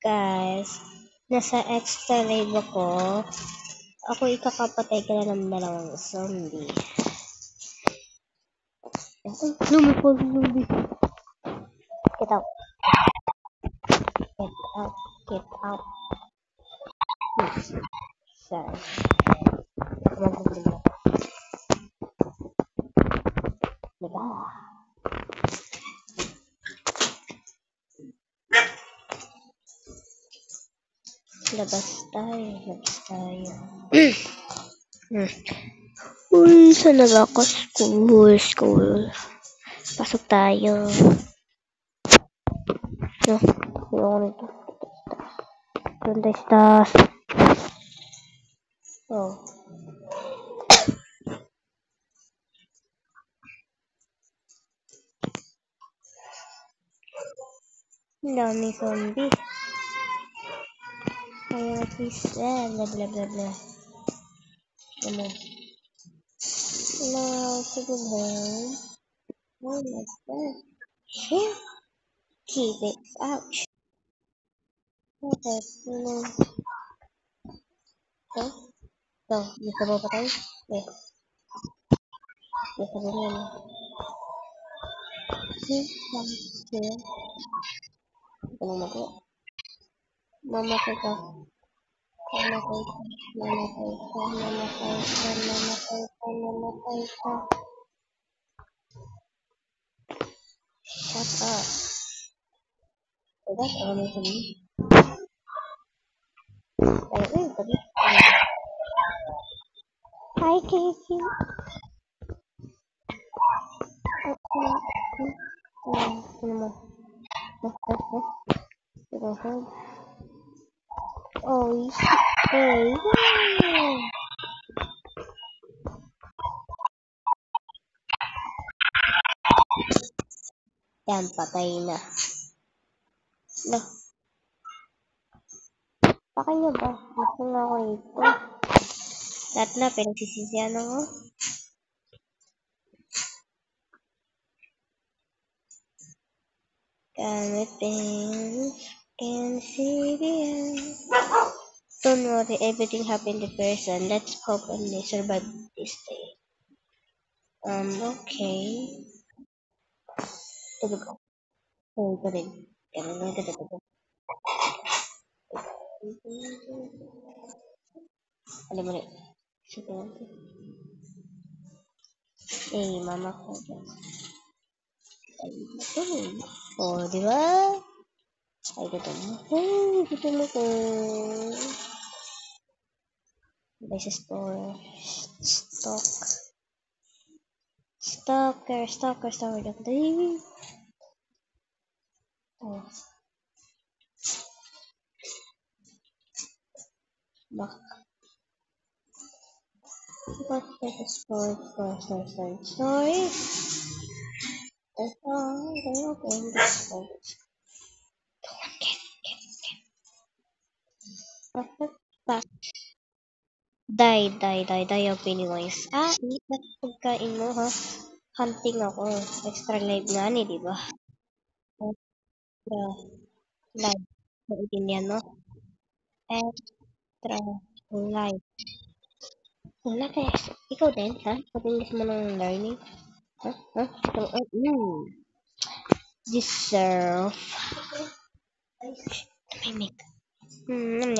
Guys, nasa extra live ako. Ako ikakapatay ka na ng dalawang zombie. Lumipol zombie. Get out. Get out. Get out. Sorry. Magaganda. Diba? Labas tayo. Uy, saan na ba ako? School. Pasok tayo. No, ayoko nito. ¿Dónde estás? Oh. Ang dami zombie. Kaya blah blah blah blah. Ano? Hello, sige lang. Oh my god. Shit. Keep it. Ouch. Okay, ano? So, gusto mo pa tayo? Yes. Gusto mo yun. Here. Ito mo ko. Mamatay ka. Shut up. Diba? Ano mo sabihin? Ay, sabi. Hi, Casey. Ano mo? Oh, hey. Yan, patay na. No. Pakay nyo ba? Gusto nga ako ito. Lahat na, pinagsisisiyan ako. Gamit things can see the end. Don't worry, everything happened in person. Let's hope and survive this day. Okay. Tulog ako. Tulog ko rin. Alam mo rin. Sige natin. Eh, mama ko. Oh, di ba? Ay, gutom mo. Ay, gutom mo ko. By sa store. Stalker. Oh. Bak. What is the store? Sorry. Die of Pennywise. Init na pagkain mo, ha? Hunting ako. Extra live nga ni, di ba? Extra live. Naintindihan mo? Extra live. Wala kaya. Ikaw din, ha? Pag-English mo ng learning? Ha? Deserve. Mimik. Nom.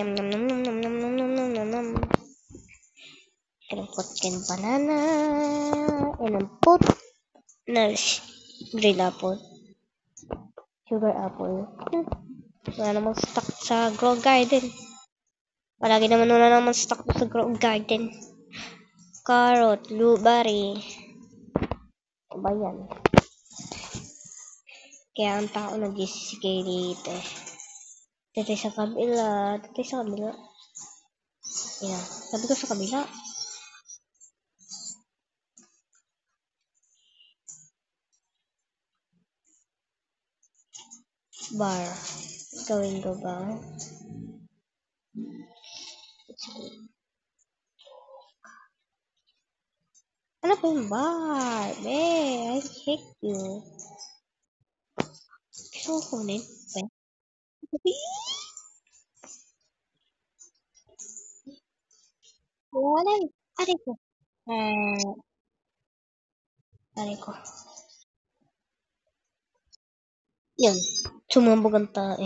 Kinampot kin banana. Inampot. Green apple. Sugar apple. Wala namang stock sa grow garden. Palagi naman wala namang stock sa grow garden. Carrot, blueberry. Ba yan? Kaya ang tao nag-isikay dito. Dito sa kabila. Yan. Sabi ko sa kabila. Bar. Gawin ko ba? Ano po yung bar? I hate you. Gusto ko kunin. Wala. Aray ko. Aray ko. Yan. Sumambog ang tae.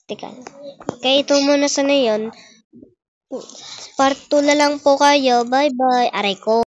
Teka. Okay, ito muna sa ngayon. Part 2 na lang po kayo. Bye-bye. Aray ko.